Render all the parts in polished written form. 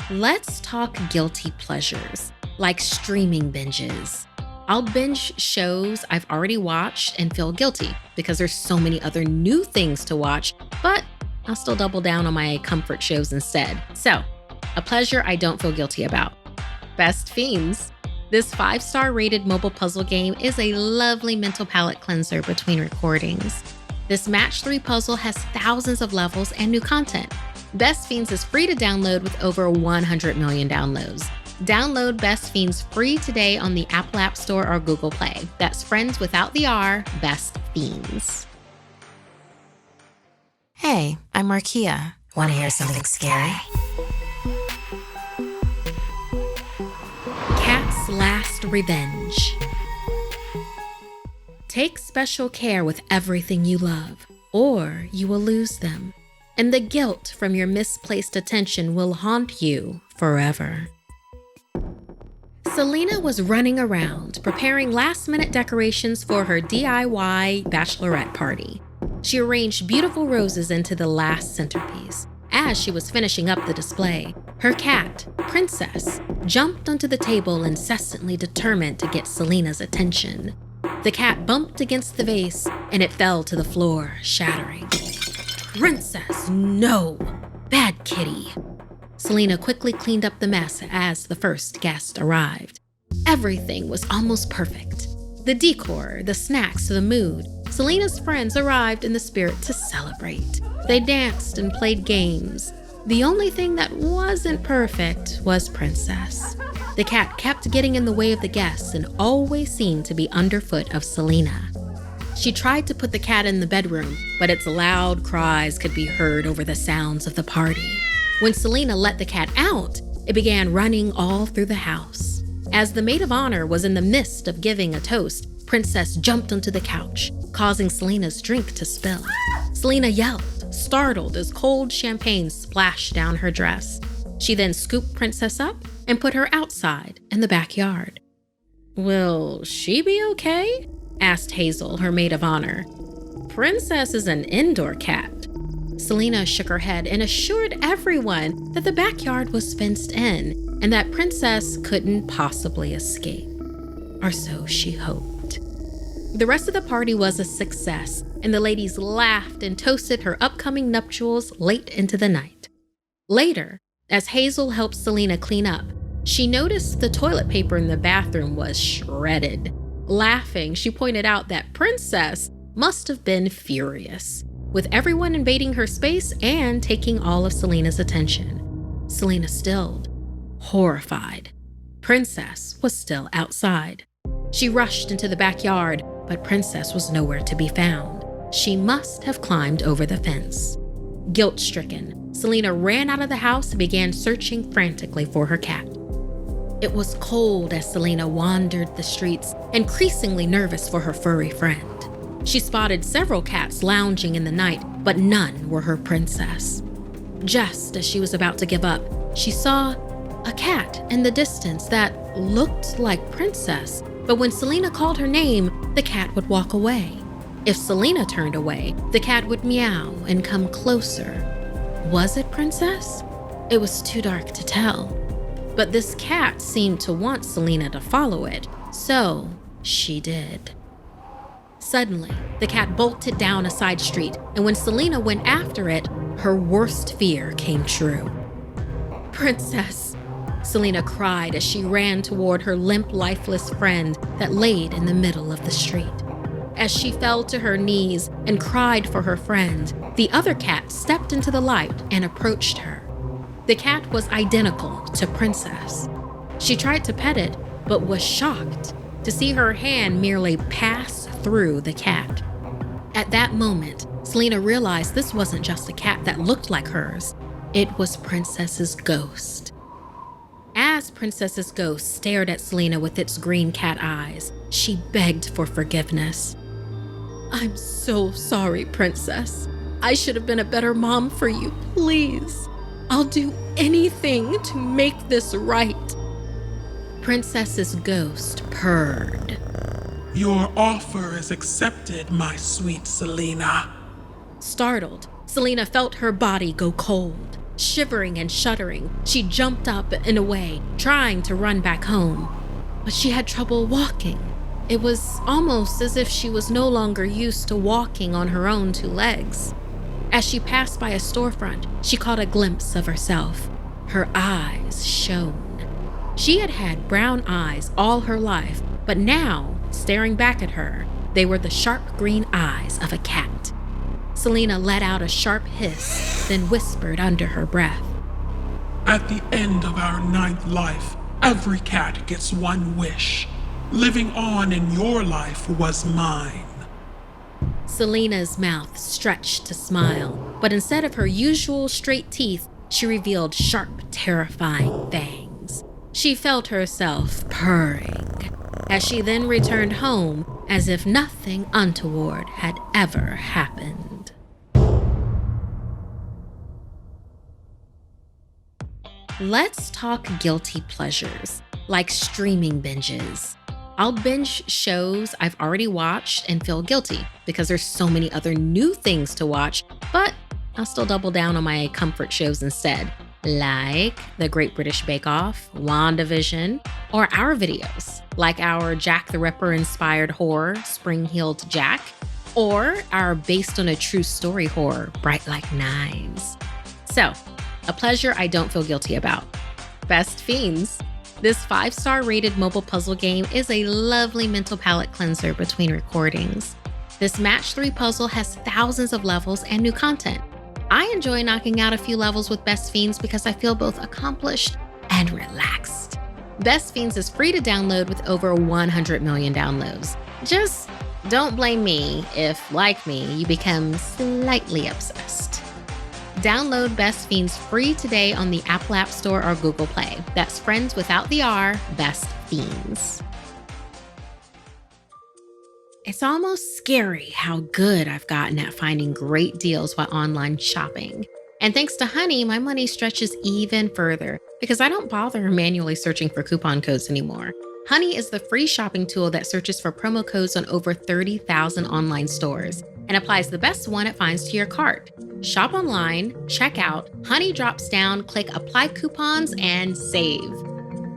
Let's talk guilty pleasures, like streaming binges. I'll binge shows I've already watched and feel guilty because there's so many other new things to watch, but I'll still double down on my comfort shows instead. So, a pleasure I don't feel guilty about. Best Fiends. This 5-star rated mobile puzzle game is a lovely mental palate cleanser between recordings. This match 3 puzzle has thousands of levels and new content. Best Fiends is free to download with over 100 million downloads. Download Best Fiends free today on the Apple App Store or Google Play. That's friends without the R, Best Fiends. Hey, I'm Markeia. Want to hear something scary? Cat's Last Revenge. Take special care with everything you love, or you will lose them. And the guilt from your misplaced attention will haunt you forever. Selena was running around, preparing last-minute decorations for her DIY bachelorette party. She arranged beautiful roses into the last centerpiece. As she was finishing up the display, her cat, Princess, jumped onto the table, incessantly determined to get Selena's attention. The cat bumped against the vase, and it fell to the floor, shattering. "Princess, no! Bad kitty!" Selena quickly cleaned up the mess as the first guest arrived. Everything was almost perfect. The decor, the snacks, the mood. Selena's friends arrived in the spirit to celebrate. They danced and played games. The only thing that wasn't perfect was Princess. The cat kept getting in the way of the guests and always seemed to be underfoot of Selena. She tried to put the cat in the bedroom, but its loud cries could be heard over the sounds of the party. When Selena let the cat out, it began running all through the house. As the maid of honor was in the midst of giving a toast, Princess jumped onto the couch, causing Selena's drink to spill. Selena yelled, startled as cold champagne splashed down her dress. She then scooped Princess up and put her outside in the backyard. "Will she be okay?" asked Hazel, her maid of honor. "Princess is an indoor cat." Selena shook her head and assured everyone that the backyard was fenced in and that Princess couldn't possibly escape. Or so she hoped. The rest of the party was a success, and the ladies laughed and toasted her upcoming nuptials late into the night. Later, as Hazel helped Selena clean up, she noticed the toilet paper in the bathroom was shredded. Laughing, she pointed out that Princess must have been furious, with everyone invading her space and taking all of Selena's attention. Selena stilled, horrified. Princess was still outside. She rushed into the backyard, but Princess was nowhere to be found. She must have climbed over the fence. Guilt-stricken, Selena ran out of the house and began searching frantically for her cat. It was cold as Selena wandered the streets, increasingly nervous for her furry friend. She spotted several cats lounging in the night, but none were her Princess. Just as she was about to give up, she saw a cat in the distance that looked like Princess, but when Selena called her name, the cat would walk away. If Selena turned away, the cat would meow and come closer. Was it Princess? It was too dark to tell. But this cat seemed to want Selena to follow it, so she did. Suddenly, the cat bolted down a side street, and when Selena went after it, her worst fear came true. "Princess!" Selena cried as she ran toward her limp, lifeless friend that laid in the middle of the street. As she fell to her knees and cried for her friend, the other cat stepped into the light and approached her. The cat was identical to Princess. She tried to pet it, but was shocked to see her hand merely pass through the cat. At that moment, Selena realized this wasn't just a cat that looked like hers. It was Princess's ghost. As Princess's ghost stared at Selena with its green cat eyes, she begged for forgiveness. "I'm so sorry, Princess. I should have been a better mom for you, please. I'll do anything to make this right." Princess's ghost purred. "Your offer is accepted, my sweet Selena." Startled, Selena felt her body go cold. Shivering and shuddering, she jumped up and away, trying to run back home. But she had trouble walking. It was almost as if she was no longer used to walking on her own two legs. As she passed by a storefront, she caught a glimpse of herself. Her eyes shone. She had had brown eyes all her life, but now, staring back at her, they were the sharp green eyes of a cat. Selena let out a sharp hiss, then whispered under her breath, At the end of our 9th life, every cat gets one wish. Living on in your life was mine. Selena's mouth stretched to smile, but instead of her usual straight teeth, she revealed sharp, terrifying fangs. She felt herself purring, as she then returned home as if nothing untoward had ever happened. Let's talk guilty pleasures, like streaming binges. I'll binge shows I've already watched and feel guilty because there's so many other new things to watch, but I'll still double down on my comfort shows instead, like The Great British Bake Off, WandaVision, or our videos, like our Jack the Ripper inspired horror, Spring-Heeled Jack, or our based on a true story horror, Bright Like Knives. So, a pleasure I don't feel guilty about. Best Fiends. This 5-star rated mobile puzzle game is a lovely mental palate cleanser between recordings. This match 3 puzzle has thousands of levels and new content. I enjoy knocking out a few levels with Best Fiends because I feel both accomplished and relaxed. Best Fiends is free to download with over 100 million downloads. Just don't blame me if, like me, you become slightly obsessed. Download Best Fiends free today on the Apple App Store or Google Play. That's friends without the R, Best Fiends. It's almost scary how good I've gotten at finding great deals while online shopping. And thanks to Honey, my money stretches even further because I don't bother manually searching for coupon codes anymore. Honey is the free shopping tool that searches for promo codes on over 30,000 online stores and applies the best one it finds to your cart. Shop online, check out, Honey drops down, click apply coupons, and save.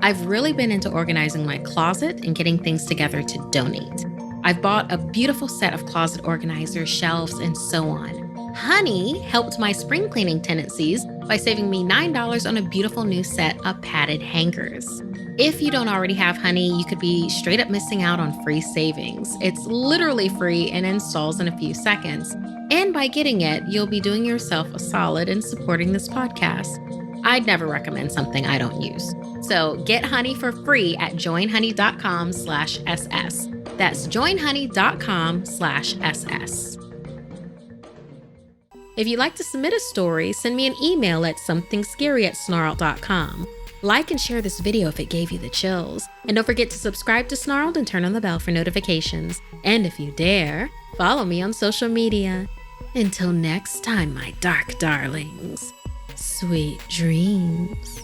I've really been into organizing my closet and getting things together to donate. I've bought a beautiful set of closet organizers, shelves, and so on. Honey helped my spring cleaning tendencies by saving me $9 on a beautiful new set of padded hangers. If you don't already have Honey, you could be straight up missing out on free savings. It's literally free and installs in a few seconds. And by getting it, you'll be doing yourself a solid in supporting this podcast. I'd never recommend something I don't use. So get Honey for free at joinhoney.com/SS. That's joinhoney.com/SS. If you'd like to submit a story, send me an email at SomethingScary@Snarled.com. Like and share this video if it gave you the chills. And don't forget to subscribe to Snarled and turn on the bell for notifications. And if you dare, follow me on social media. Until next time, my dark darlings, sweet dreams.